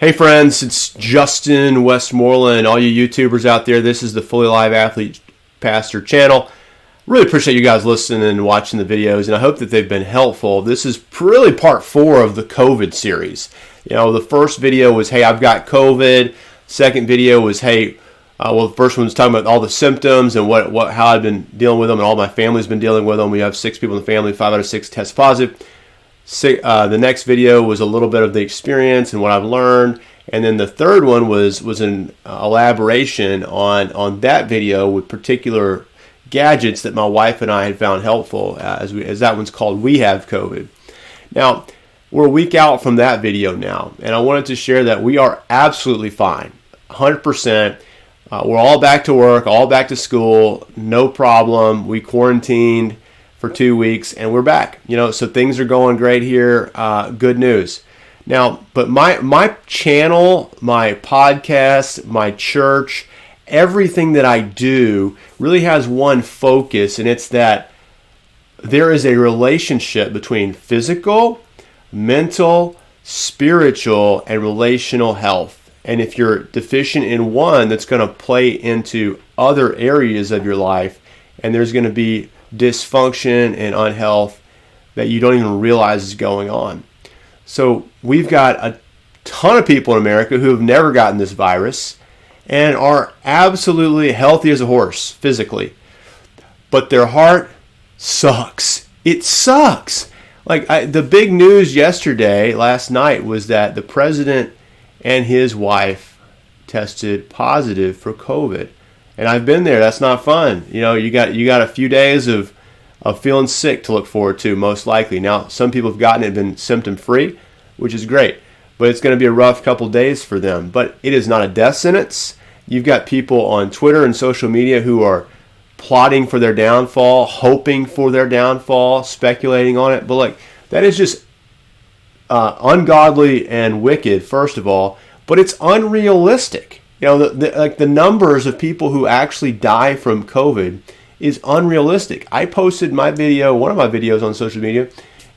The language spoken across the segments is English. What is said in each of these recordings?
Hey friends, it's Justin Westmoreland. All you YouTubers out there, this is the FullyAlive Athlete Pastor channel. Really appreciate you guys listening and watching the videos, and I hope that they've been helpful. This is really part 4 of the COVID series. You know, the first video was, hey, I've got COVID. Second video was, hey, the first one was talking about all the symptoms and how I've been dealing with them, and all my family's been dealing with them. We have 6 people in the family, 5 out of 6 test positive. The next video was a little bit of the experience and what I've learned, and then the third one was an elaboration on that video with particular gadgets that my wife and I had found helpful, as that one's called We Have COVID. Now, we're a week out from that video now, and I wanted to share that we are absolutely fine, 100%. We're all back to work, all back to school, no problem. We quarantined for 2 weeks, and we're back. So things are going great here. Good news. Now, but my channel, my podcast, my church, everything that I do really has one focus, and it's that there is a relationship between physical, mental, spiritual, and relational health. And if you're deficient in one, that's going to play into other areas of your life, and there's going to be dysfunction and unhealth that you don't even realize is going on. So we've got a ton of people in America who have never gotten this virus and are absolutely healthy as a horse physically, but their heart sucks. It sucks. The big news last night, was that the president and his wife tested positive for COVID. And I've been there. That's not fun. You got a few days of feeling sick to look forward to, most likely. Now, some people have gotten it, been symptom-free, which is great. But it's going to be a rough couple days for them. But it is not a death sentence. You've got people on Twitter and social media who are plotting for their downfall, hoping for their downfall, speculating on it. But that is just ungodly and wicked, first of all. But it's unrealistic. The numbers of people who actually die from COVID is unrealistic. I posted one of my videos on social media,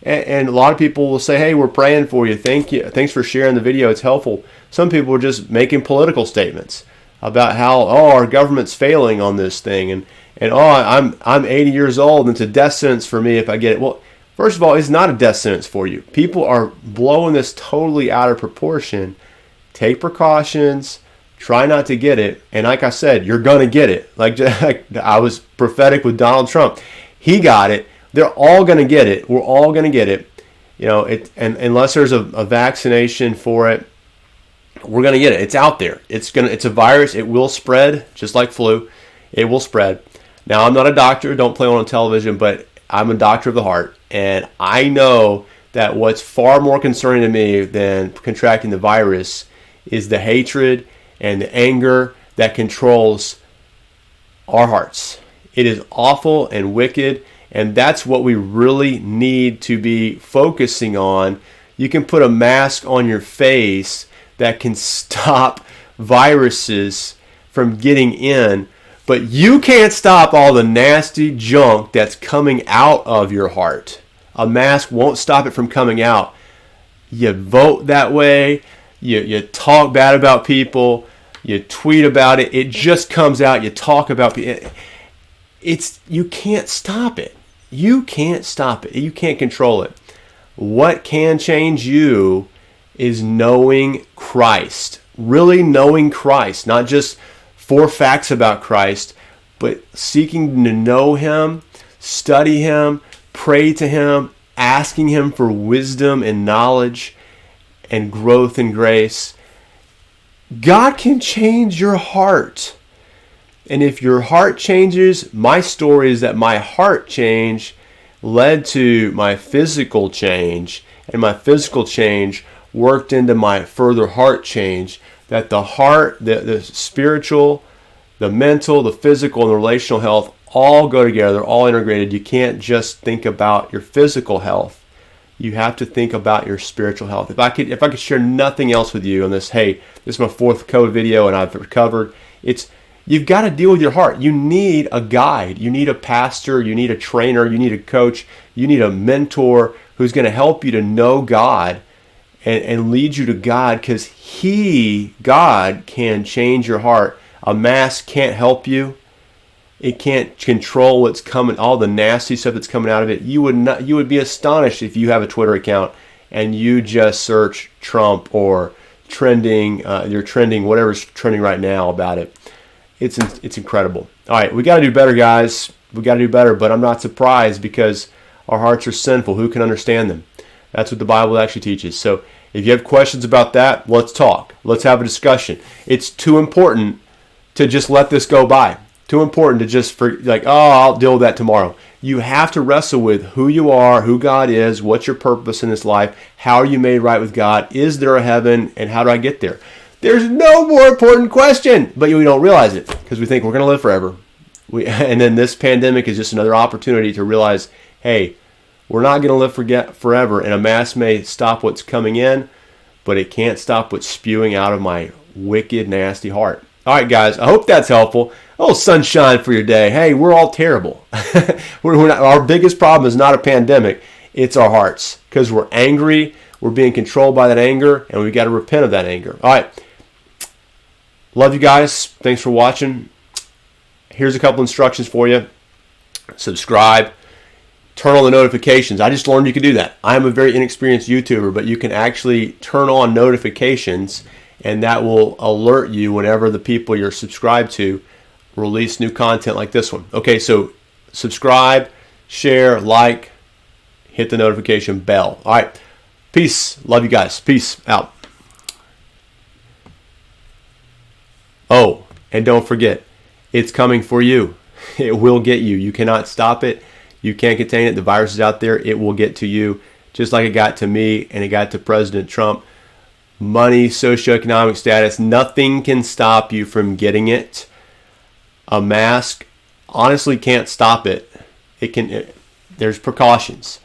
and a lot of people will say, hey, we're praying for you. Thanks for sharing the video. It's helpful. Some people are just making political statements about how, our government's failing on this thing, and I'm 80 years old, and it's a death sentence for me if I get it. Well, first of all, it's not a death sentence for you. People are blowing this totally out of proportion. Take precautions. Try not to get it, and like I said, you're going to get it. Like I was prophetic with Donald Trump. He got it. They're all going to get it. We're all going to get it. And unless there's a vaccination for it, we're going to get it. It's out there. It's a virus. It will spread, just like flu. It will spread. Now, I'm not a doctor. Don't play on television, but I'm a doctor of the heart, and I know that what's far more concerning to me than contracting the virus is the hatred and the anger that controls our hearts. It is awful and wicked, and that's what we really need to be focusing on. You can put a mask on your face that can stop viruses from getting in, but you can't stop all the nasty junk that's coming out of your heart. A mask won't stop it from coming out. You vote that way. You talk bad about people, you tweet about it, it just comes out. You talk about people. You can't stop it. You can't stop it. You can't control it. What can change you is knowing Christ. Really knowing Christ. Not just 4 facts about Christ, but seeking to know Him, study Him, pray to Him, asking Him for wisdom and knowledge and growth and grace. God can change your heart. And if your heart changes, my story is that my heart change led to my physical change, and my physical change worked into my further heart change. That the heart, the spiritual, the mental, the physical, and the relational health all go together. They're all integrated. You can't just think about your physical health. You have to think about your spiritual health. If I could share nothing else with you on this, hey, this is my 4th COVID video and I've recovered. You've got to deal with your heart. You need a guide. You need a pastor. You need a trainer. You need a coach. You need a mentor who's going to help you to know God and lead you to God, because God can change your heart. A mask can't help you. It can't control what's coming, all the nasty stuff that's coming out of it. You would be astonished if you have a Twitter account and you just search Trump or trending, whatever's trending right now about it. It's incredible. All right, we got to do better, guys. We got to do better, but I'm not surprised because our hearts are sinful. Who can understand them? That's what the Bible actually teaches. So if you have questions about that, let's talk. Let's have a discussion. It's too important to just let this go by. Too important to just I'll deal with that tomorrow. You have to wrestle with who you are, who God is, what's your purpose in this life, how are you made right with God, is there a heaven, and how do I get there? There's no more important question, but we don't realize it because we think we're going to live forever. And then this pandemic is just another opportunity to realize, hey, we're not going to live forever, and a mask may stop what's coming in, but it can't stop what's spewing out of my wicked, nasty heart. All right, guys, I hope that's helpful. Oh, sunshine for your day. Hey, we're all terrible. Our biggest problem is not a pandemic. It's our hearts because we're angry. We're being controlled by that anger, and we've got to repent of that anger. All right. Love you guys. Thanks for watching. Here's a couple instructions for you. Subscribe. Turn on the notifications. I just learned you can do that. I'm a very inexperienced YouTuber, but you can actually turn on notifications, and that will alert you whenever the people you're subscribed to release new content like this one. Okay, so subscribe, share, like, hit the notification bell. All right, peace. Love you guys. Peace out. Oh, and don't forget, it's coming for you. It will get you. You cannot stop it. You can't contain it. The virus is out there. It will get to you, just like it got to me and it got to President Trump. Money, socioeconomic status, nothing can stop you from getting it. A mask honestly can't stop it. There's precautions.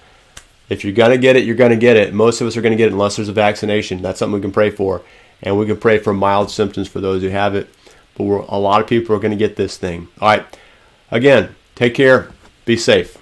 If you're going to get it, you're going to get it. Most of us are going to get it unless there's a vaccination. That's something we can pray for. And we can pray for mild symptoms for those who have it. But a lot of people are going to get this thing. All right. Again, take care. Be safe.